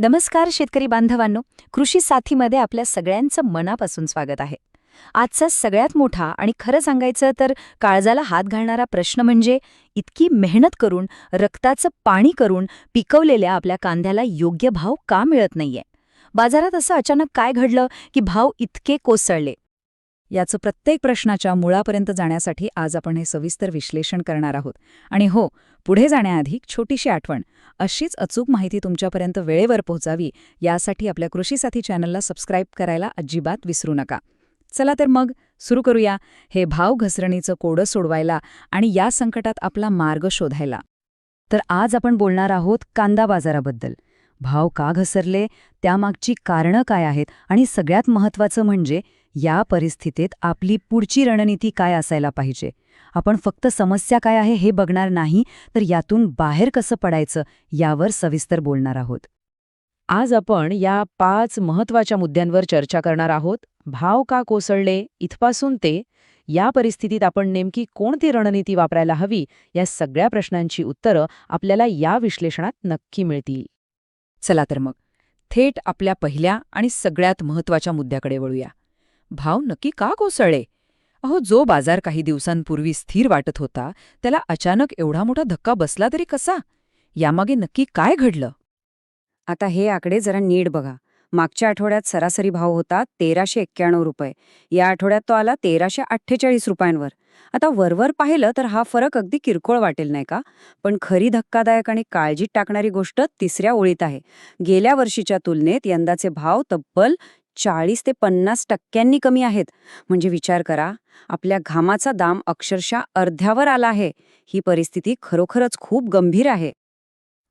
नमस्कार शेतकरी बांधवांनो, कृषी साथीमध्ये आपल्या सगळ्यांचं मनापासून स्वागत आहे. आजचा सगळ्यात मोठा आणि खरं सांगायचं तर काळजाला हात घालणारा प्रश्न म्हणजे इतकी मेहनत करून, रक्ताचं पाणी करून पिकवलेल्या आपल्या कांद्याला योग्य भाव का मिळत नाहीये? बाजारात असं अचानक काय घडलं की भाव इतके कोसळले? याचं प्रत्येक प्रश्नाच्या मुळापर्यंत जाण्यासाठी आज आपण हे सविस्तर विश्लेषण करणार आहोत. आणि हो, पुढे जाण्याआधी छोटीशी आठवण, अशीच अचूक माहिती तुमच्यापर्यंत वेळेवर पोहोचावी यासाठी आपल्या कृषी साथी चॅनलला सबस्क्राईब करायला अजिबात विसरू नका. चला तर मग सुरू करूया हे भाव घसरणीचं कोडं सोडवायला आणि या संकटात आपला मार्ग शोधायला. तर आज आपण बोलणार आहोत कांदा बाजाराबद्दल. भाव का घसरले, त्यामागची कारणं काय आहेत आणि सगळ्यात महत्त्वाचं म्हणजे या परिस्थितीत आपली पुढची रणनीती काय असायला पाहिजे. आपण फक्त समस्या काय आहे हे बघणार नाही, तर यातून बाहेर कसं पडायचं यावर सविस्तर बोलणार आहोत. आज आपण या 5 महत्त्वाच्या मुद्द्यांवर चर्चा करणार आहोत. भाव का कोसळले इथपासून ते या परिस्थितीत आपण नेमकी कोणती रणनीती वापरायला हवी, या सगळ्या प्रश्नांची उत्तरं आपल्याला या विश्लेषणात नक्की मिळतील. चला तर मग थेट आपल्या पहिल्या आणि सगळ्यात महत्त्वाच्या मुद्द्याकडे वळूया. भाव नक्की का कोसळले? जो बाजार काही दिवसांपूर्वी स्थिर वाटत होता त्याला अचानक एवढा मोठा धक्का बसला तरी कसा? यामागे नक्की काय घडलं? आता हे आकडे जरा नीट बघा. मागच्या आठवड्यात सरासरी भाव होता 1391 रुपये. या आठवड्यात तो आला 1348 रुपयांवर. आता वरवर पाहिलं तर हा फरक अगदी किरकोळ वाटेल नाही का, पण खरी धक्कादायक आणि काळजीत टाकणारी गोष्ट तिसऱ्या ओळीत आहे. गेल्या वर्षीच्या तुलनेत यंदाचे भाव तब्बल 40 ते 50% कमी आहेत. म्हणजे विचार करा, आपल्या घामाचा दाम अक्षरशः अर्ध्यावर आला आहे. ही परिस्थिती खरोखरच खूप गंभीर आहे.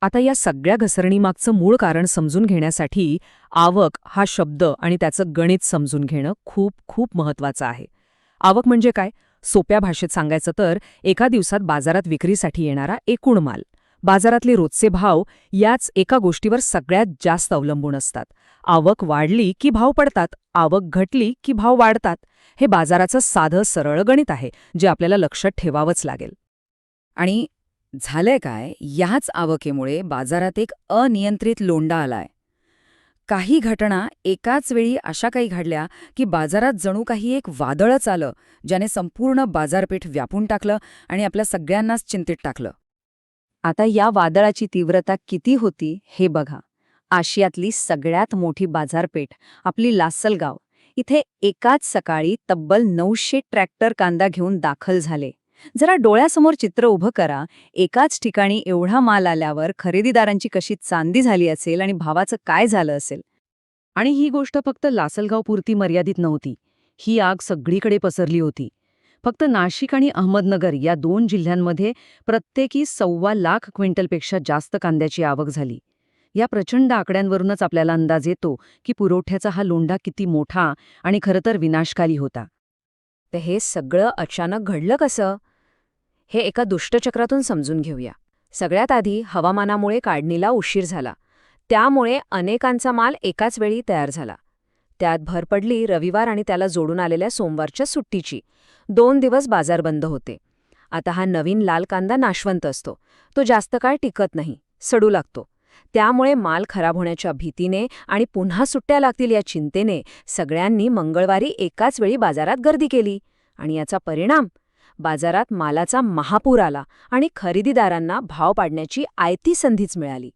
आता या सगळ्या घसरणीमागचं मूळ कारण समजून घेण्यासाठी आवक हा शब्द आणि त्याचं गणित समजून घेणं खूप खूप महत्त्वाचं आहे. आवक म्हणजे काय? सोप्या भाषेत सांगायचं तर एका दिवसात बाजारात विक्रीसाठी येणारा एकूण माल. बाजारातले रोजचे भाव याच एका गोष्टीवर सगळ्यात जास्त अवलंबून असतात. आवक वाढली की भाव पडतात, आवक घटली की भाव वाढतात. हे बाजाराचं साधं सरळ गणित आहे, जे आपल्याला लक्षात ठेवावंच लागेल. आणि झालंय काय, याच आवकेमुळे बाजारात एक अनियंत्रित लोंढा आलाय. काही घटना एकाच वेळी अशा काही घडल्या की बाजारात जणू काही एक वादळच आलं, ज्याने संपूर्ण बाजारपेठ व्यापून टाकलं आणि आपल्या सगळ्यांनाच चिंतेत टाकलं. आता या वादळाची तीव्रता किती होती हे बघा. आशियातली सगळ्यात मोठी बाजारपेठ आपली लासलगाव, इथे एकाच सकाळी तब्बल 900 ट्रॅक्टर कांदा घेऊन दाखल झाले. जरा डोळ्यासमोर चित्र उभं करा. एकाच ठिकाणी एवढा माल आल्यावर खरेदीदारांची कशी चांदी झाली असेल आणि भावाचं काय झालं असेल. आणि ही गोष्ट फक्त लासलगावपुरती मर्यादित नव्हती. ही आग सगळीकडे पसरली होती. फक्त नाशिक आणि अहमदनगर या 2 जिल्ह्यांमध्ये प्रत्येकी 1.25 लाख क्विंटलपेक्षा जास्त कांद्याची आवक झाली. या प्रचंड आकड्यांवरूनच आपल्याला अंदाज येतो की पुरवठ्याचा हा लोंढा किती मोठा आणि खरं तर विनाशकारी होता. तर हे सगळं अचानक घडलं कसं? हे एका दुष्टचक्रातून समजून घेऊया. सगळ्यात आधी हवामानामुळे काढणीला उशीर झाला. त्यामुळे अनेकांचा माल एकाच वेळी तयार झाला. त्यात भर पडली रविवार आणि त्याला जोडून आलेल्या सोमवारच्या सुट्टीची. 2 दिवस बाजार बंद होते. आता हा नवीन लाल कांदा नाशवंत असतो. तो जास्त काळ टिकत नाही, सडू लागतो. त्यामुळे माल खराब होण्याच्या भीतीने आणि पुन्हा सुट्ट्या लागतील या चिंतेने सगळ्यांनी मंगळवारी एकाच वेळी बाजारात गर्दी केली. आणि याचा परिणाम? बाजारात मालाचा महापूर आला आणि खरेदीदारांना भाव पाडण्याची आयती संधीच मिळाली.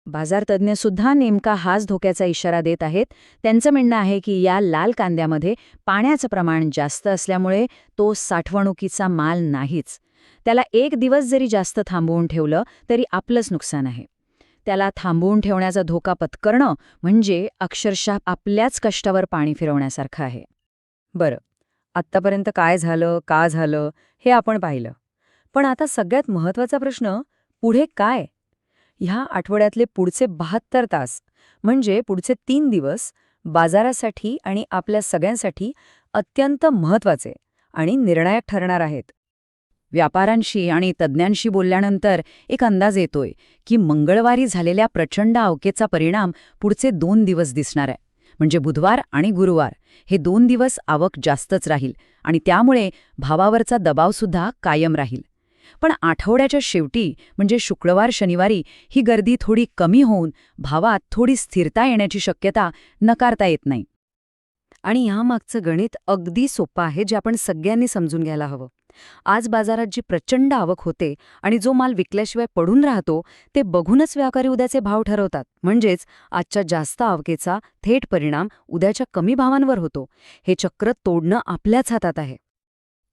बाजार तज्ज्ञसुद्धा नेमका हाच धोक्याचा इशारा देत आहेत. त्यांचं म्हणणं आहे की या लाल कांद्यामध्ये पाण्याचं प्रमाण जास्त असल्यामुळे तो साठवणुकीचा माल नाहीच. त्याला 1 दिवस जरी जास्त थांबवून ठेवलं तरी आपलंच नुकसान आहे. त्याला थांबवून ठेवण्याचा धोका पत्करणं म्हणजे अक्षरशः आपल्याच कष्टावर पाणी फिरवण्यासारखं आहे. बरं, आत्तापर्यंत काय झालं, का झालं हे आपण पाहिलं. पण आता सगळ्यात महत्त्वाचा प्रश्न, पुढे काय? ह्या आठवड्यातले पुढचे 72 तास म्हणजे पुढचे 3 दिवस बाजारासाठी आणि आपल्या सगळ्यांसाठी अत्यंत महत्त्वाचे आणि निर्णायक ठरणार आहेत. व्यापाऱ्यांशी आणि तज्ज्ञांशी बोलल्यानंतर एक अंदाज येतोय की मंगळवारी झालेल्या प्रचंड अवकेचा परिणाम पुढचे 2 दिवस दिसणार आहे. म्हणजे बुधवार आणि गुरुवार हे 2 दिवस आवक जास्तच राहील आणि त्यामुळे भावावरचा दबावसुद्धा कायम राहील. पण आठवड्याच्या शेवटी म्हणजे शुक्रवार शनिवारी ही गर्दी थोडी कमी होऊन भावात थोडी स्थिरता येण्याची शक्यता नकारता येत नाही. आणि ह्यामागचं गणित अगदी सोपं आहे, जे आपण सगळ्यांनी समजून घ्यायला हवं. आज बाजारात जी प्रचंड आवक होते आणि जो माल विकल्याशिवाय पडून राहतो ते बघूनच व्यापारी उद्याचे भाव ठरवतात. म्हणजेच आजच्या जास्त आवकेचा थेट परिणाम उद्याच्या कमी भावांवर होतो. हे चक्र तोडणं आपल्याच हातात आहे.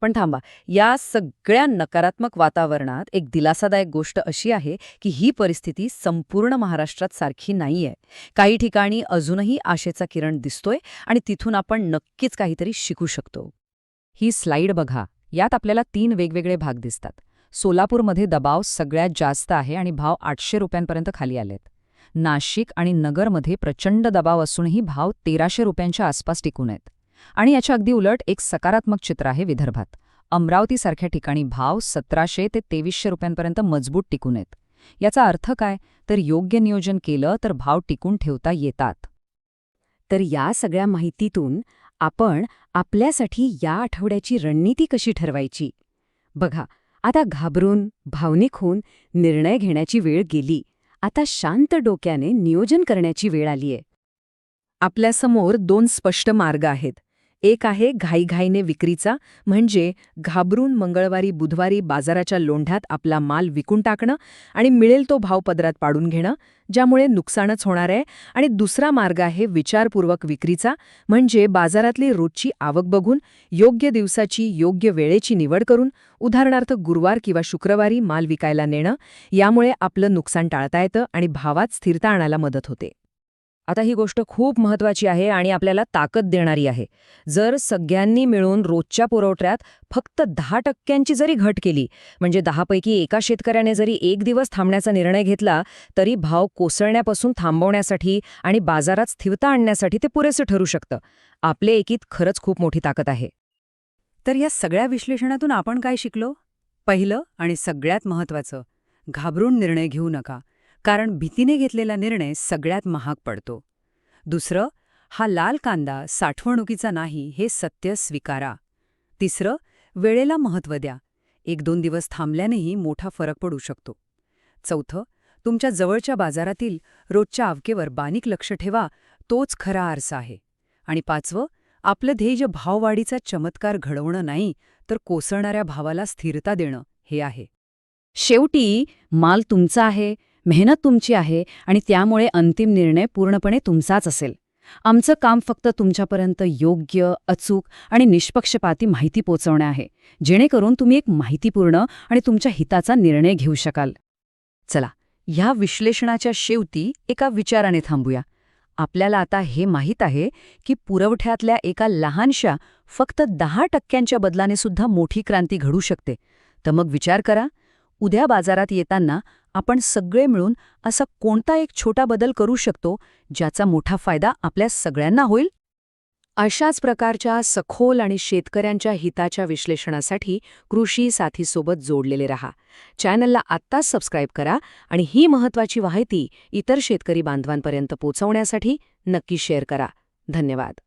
पण थांबा, या सगळ्या नकारात्मक वातावरणात एक दिलासादायक गोष्ट अशी आहे की ही परिस्थिती संपूर्ण महाराष्ट्रात सारखी नाहीये. काही ठिकाणी अजूनही आशेचा किरण दिसतोय आणि तिथून आपण नक्कीच काहीतरी शिकू शकतो. ही स्लाईड बघा. यात आपल्याला 3 वेगवेगळे भाग दिसतात. सोलापूरमध्ये दबाव सगळ्यात जास्त आहे आणि भाव 800 रुपयांपर्यंत खाली आलेत. नाशिक आणि नगरमध्ये प्रचंड दबाव असूनही भाव 1300 रुपयांच्या आसपास टिकून आहेत. आणि याच्या अगदी उलट एक सकारात्मक चित्र आहे विदर्भात. अमरावतीसारख्या ठिकाणी भाव 1700 ते 2300 रुपयांपर्यंत मजबूत टिकून आहेत. याचा अर्थ काय? तर योग्य नियोजन केलं तर भाव टिकून ठेवता येतात. तर या सगळ्या माहितीतून आपण आपल्यासाठी या आठवड्याची रणनीती कशी ठरवायची? बघा, आता घाबरून, भावनिक होऊन निर्णय घेण्याची वेळ गेली. आता शांत डोक्याने नियोजन करण्याची वेळ आलीये. आपल्यासमोर 2 स्पष्ट मार्ग आहेत. एक आहे घाईघाईने विक्रीचा, म्हणजे घाबरून मंगळवारी बुधवारी बाजाराच्या लोंढ्यात आपला माल विकून टाकणं आणि मिळेल तो भाव पदरात पाडून घेणं, ज्यामुळे नुकसानच होणार आहे. आणि दुसरा मार्ग आहे विचारपूर्वक विक्रीचा, म्हणजे बाजारातली रोजची आवक बघून योग्य दिवसाची योग्य वेळेची निवड करून, उदाहरणार्थ गुरुवार किंवा शुक्रवारी माल विकायला नेणं. यामुळे आपलं नुकसान टाळता येतं आणि भावात स्थिरता आणायला मदत होते. आता ही गोष्ट खूप महत्त्वाची आहे आणि आपल्याला ताकद देणारी आहे. जर सगळ्यांनी मिळून रोजच्या पुरवठ्यात फक्त 10% जरी घट केली, म्हणजे 10 पैकी एका शेतकऱ्याने जरी एक दिवस थांबण्याचा निर्णय घेतला, तरी भाव कोसळण्यापासून थांबवण्यासाठी आणि बाजारात स्थिरता आणण्यासाठी ते पुरेसे ठरू शकतं. आपले एकीत खरंच खूप मोठी ताकद आहे. तर या सगळ्या विश्लेषणातून आपण काय शिकलो? पहिलं आणि सगळ्यात महत्त्वाचं, घाबरून निर्णय घेऊ नका, कारण भीतीने घेतलेला निर्णय सगळ्यात महाग पडतो. दुसरं, हा लाल कांदा साठवणुकीचा नाही हे सत्य स्वीकारा. तिसरं, वेळेला महत्त्व द्या. 1-2 दिवस थांबल्यानेही मोठा फरक पडू शकतो. चौथं, तुमच्या जवळच्या बाजारातील रोजच्या आवकेवर बारीक लक्ष ठेवा, तोच खरा आरसा आहे. आणि 5वं, आपलं ध्येय भाववाढीचा चमत्कार घडवणं नाही, तर कोसळणाऱ्या भावाला स्थिरता देणं हे आहे. शेवटी माल तुमचा आहे, मेहनत तुमची आहे आणि त्यामुळे अंतिम निर्णय पूर्णपणे तुमचाच असेल. आमचं काम फक्त तुमच्यापर्यंत योग्य, अचूक आणि निष्पक्षपाती माहिती पोचवणे आहे, जेणेकरून तुम्ही एक माहितीपूर्ण आणि तुमच्या हिताचा निर्णय घेऊ शकाल. चला, ह्या विश्लेषणाच्या शेवटी एका विचाराने थांबूया. आपल्याला आता हे माहीत आहे की पुरवठ्यातल्या एका लहानशा फक्त 10% बदलाने सुद्धा मोठी क्रांती घडू शकते. तर मग विचार करा, उद्या बाजारात येताना आपण सगळे मिळून असा कोणता एक छोटा बदल करू शकतो ज्याचा मोठा फायदा आपल्या सगळ्यांना होईल? अशाच प्रकारच्या सखोल आणि शेतकऱ्यांच्या हिताच्या विश्लेषणासाठी कृषी साथीसोबत जोडलेले रहा. चॅनलला आत्ताच सबस्क्राईब करा आणि ही महत्त्वाची माहिती इतर शेतकरी बांधवांपर्यंत पोहोचवण्यासाठी नक्की शेअर करा. धन्यवाद.